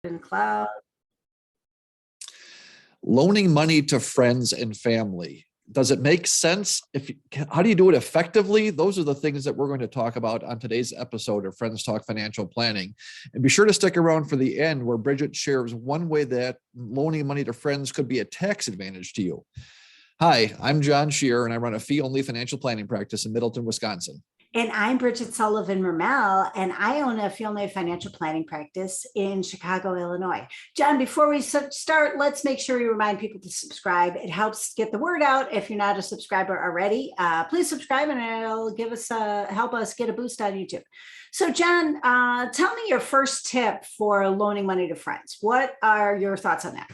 in cloud. Loaning money to friends and family. Does it make sense? How do you do it effectively? Those are the things that we're going to talk about on today's episode of Friends Talk Financial Planning. And be sure to stick around for the end, where Bridget shares one way that loaning money to friends could be a tax advantage to you. Hi, I'm John Scherer, and I run a fee-only financial planning practice in Middleton, Wisconsin. And I'm Bridget Sullivan Mermel, and I own a fee-only financial planning practice in Chicago, Illinois. John, before we start, let's make sure we remind people to subscribe. It helps get the word out. If you're not a subscriber already, please subscribe, and it'll give us help us get a boost on YouTube. So, John, tell me your first tip for loaning money to friends. What are your thoughts on that?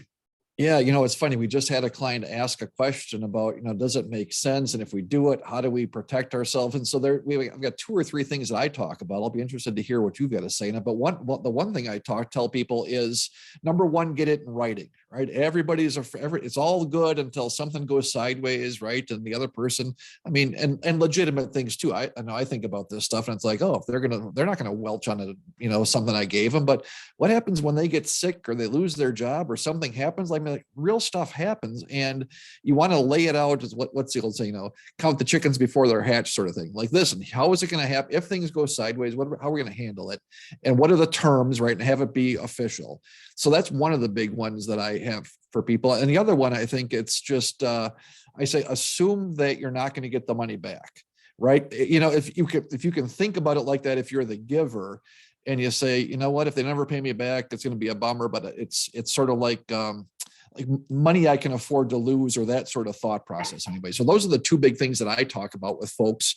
Yeah, it's funny. We just had a client ask a question about, does it make sense? And if we do it, how do we protect ourselves? And so I've got 2 or 3 things that I talk about. I'll be interested to hear what you've got to say. But the one thing I tell people is, number one, get it in writing, right? It's all good until something goes sideways, right? And the other person, and legitimate things too. I know I think about this stuff, and it's like, oh, if they're not gonna welch on it, something I gave them. But what happens when they get sick or they lose their job or something happens? Like real stuff happens, and you want to lay it out as what's the old saying, count the chickens before they're hatched, sort of thing. Like, listen, how is it going to happen if things go sideways? How are we going to handle it, and what are the terms, right? And have it be official. So that's one of the big ones that I have for people. And the other one, I think it's just I say assume that you're not going to get the money back, right? If you can think about it like that, if you're the giver, and you say, you know what, if they never pay me back, it's going to be a bummer, but it's sort of like money I can afford to lose, or that sort of thought process anyway. So those are the 2 big things that I talk about with folks.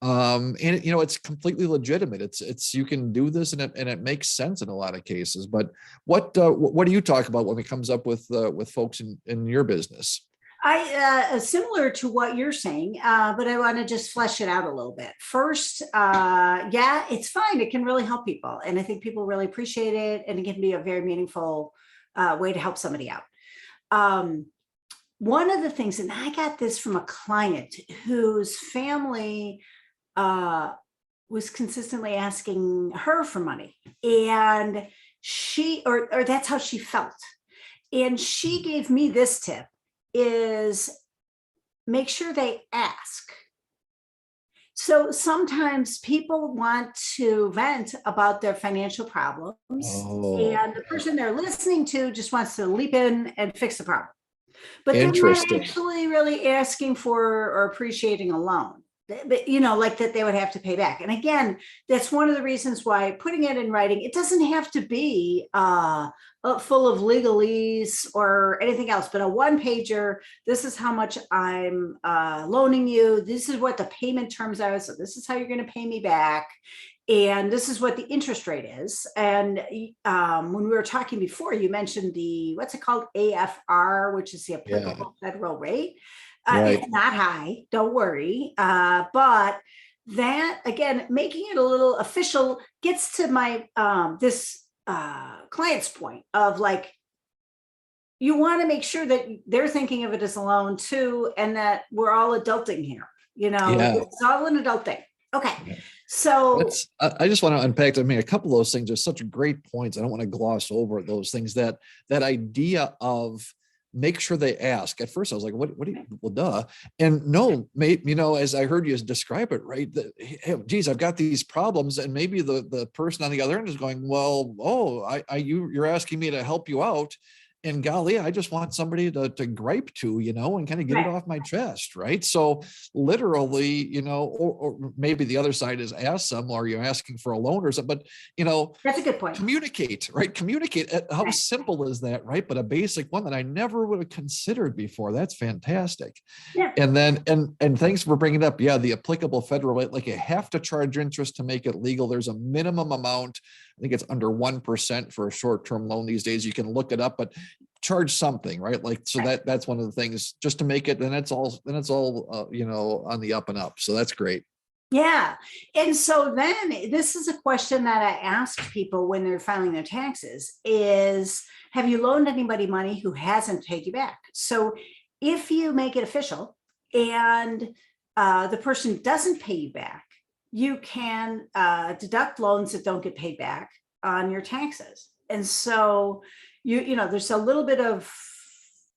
And it's completely legitimate. It's you can do this, and it makes sense in a lot of cases. But what do you talk about when it comes up with folks in your business? Similar to what you're saying, but I want to just flesh it out a little bit. First, yeah, it's fine. It can really help people. And I think people really appreciate it. And it can be a very meaningful way to help somebody out. One of the things, and I got this from a client whose family was consistently asking her for money, and she, or that's how she felt. And she gave me this tip: is make sure they ask. So sometimes people want to vent about their financial problems, and the person they're listening to just wants to leap in and fix the problem. But they're not actually really asking for or appreciating a loan, but like that they would have to pay back. And again, that's one of the reasons why putting it in writing, it doesn't have to be full of legalese or anything else, but a 1-pager. This is how much I'm loaning you. This is what the payment terms are. So this is how you're going to pay me back. And this is what the interest rate is. And when we were talking before, you mentioned what's it called? AFR, which is the applicable federal rate. Right. It's not high, don't worry. But that, again, making it a little official gets to my this client's point of, like, you want to make sure that they're thinking of it as a loan too, and that we're all adulting here. It's all an adult thing. Okay. Yeah. So I just want to unpack, a couple of those things are such great points. I don't want to gloss over those things, that idea of make sure they ask. At first I was like, what do you, well, duh. And no, mate, as I heard you describe it, right, that, hey, geez, I've got these problems. And maybe the person on the other end is going, well, you're asking me to help you out. And golly, I just want somebody to gripe to, and kind of get it off my chest, right? So literally, or maybe the other side is ask them, or you're asking for a loan or something, but, that's a good point. Communicate, right? Communicate. How simple is that, right? But a basic one that I never would have considered before. That's fantastic. Yeah. And then, and thanks for bringing it up. Yeah, the applicable federal rate, like you have to charge interest to make it legal. There's a minimum amount. I think it's under 1% for a short-term loan these days. You can look it up, but charge something, right? Like, so that's one of the things, just to make it, and it's all on the up and up. So that's great. Yeah. And so then this is a question that I ask people when they're filing their taxes is, have you loaned anybody money who hasn't paid you back? So if you make it official and the person doesn't pay you back, you can deduct loans that don't get paid back on your taxes. And so you know, there's a little bit of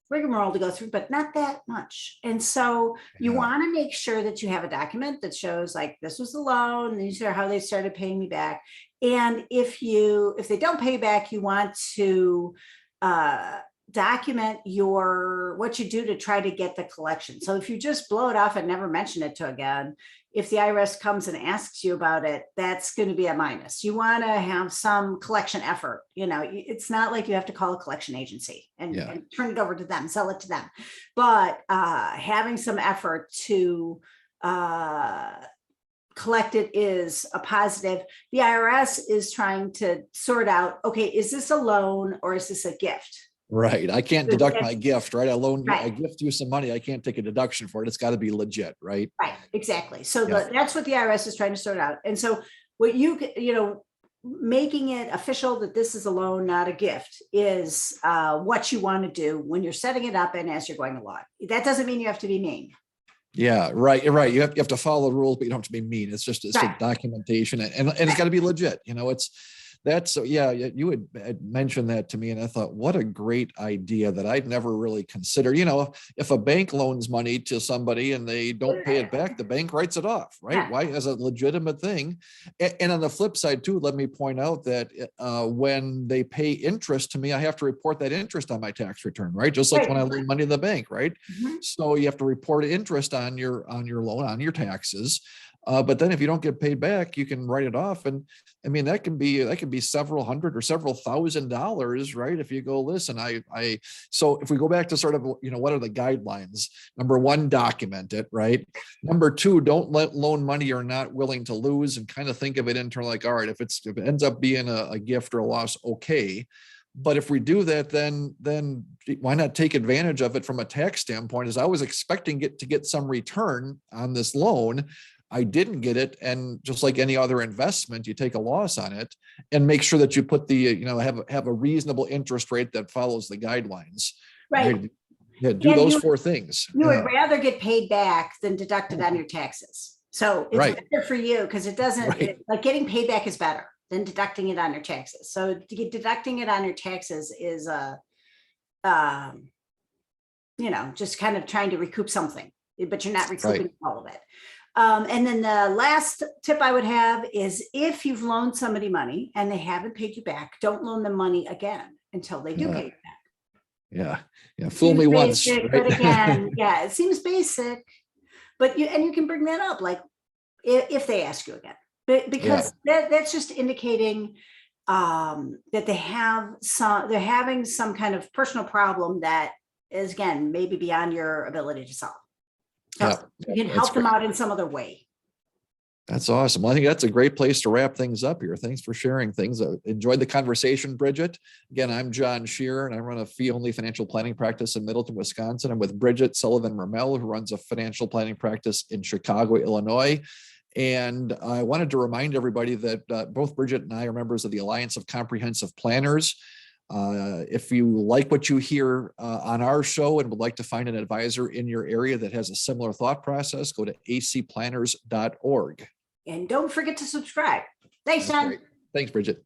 rigmarole to go through, but not that much. And so you Yeah. want to make sure that you have a document that shows like, this was the loan, these are how they started paying me back. And if they don't pay back, you want to document what you do to try to get the collection. So if you just blow it off and never mention it to again, if the IRS comes and asks you about it, that's going to be a minus. You want to have some collection effort. You know, it's not like you have to call a collection agency and turn it over to them, sell it to them. But having some effort to collect it is a positive. The IRS is trying to sort out, okay, is this a loan or is this a gift? Right. I can't deduct my gift, right? I gift you some money. I can't take a deduction for it. It's got to be legit, right? Right, exactly. So that's what the IRS is trying to sort out. And so what making it official that this is a loan, not a gift, is what you want to do when you're setting it up and as you're going along. That doesn't mean you have to be mean. Yeah, right. You're right. You have to follow the rules, but you don't have to be mean. It's just a documentation, and it's got to be legit. You know, so yeah, you had mentioned that to me, and I thought, what a great idea that I'd never really considered. You know, if a bank loans money to somebody and they don't pay it back, the bank writes it off, right? Yeah. Why, as a legitimate thing. And on the flip side too, let me point out that when they pay interest to me, I have to report that interest on my tax return, right? Just like when I loan money to the bank, right? Mm-hmm. So you have to report interest on your loan, on your taxes. But then if you don't get paid back, you can write it off. And I mean, that can be several hundred or several $1,000s, right? If you go, listen, so if we go back to sort of, what are the guidelines? Number one, document it, right? Number two, don't let loan money you're not willing to lose, and kind of think of it internally like, all right, if it ends up being a gift or a loss, okay. But if we do that, then why not take advantage of it from a tax standpoint? As I was expecting to get some return on this loan, I didn't get it. And just like any other investment, you take a loss on it and make sure that you put have a reasonable interest rate that follows the guidlines. Right. Yeah, do those four things. You would rather get paid back than deducted on your taxes. So it's better for you because it doesn't, like getting paid back is better than deducting it on your taxes. So deducting it on your taxes is just kind of trying to recoup something, but you're not recouping all of it. And then the last tip I would have is, if you've loaned somebody money and they haven't paid you back, don't loan them money again until they do pay you back. Yeah. Fool me once. Right? But again, it seems basic, but you can bring that up, like if they ask you again, because that's just indicating that they're having some kind of personal problem that is, again, maybe beyond your ability to solve. So you can help them out in some other way. That's awesome. Well, I think that's a great place to wrap things up here. Thanks for sharing things. Enjoyed the conversation, Bridget. Again, I'm John Scherer, and I run a fee-only financial planning practice in Middleton, Wisconsin. I'm with Bridget Sullivan Mermel, who runs a financial planning practice in Chicago, Illinois. And I wanted to remind everybody that both Bridget and I are members of the Alliance of Comprehensive Planners. If you like what you hear on our show and would like to find an advisor in your area that has a similar thought process, go to acplanners.org. And don't forget to subscribe. Thanks, John. Thanks, Bridget.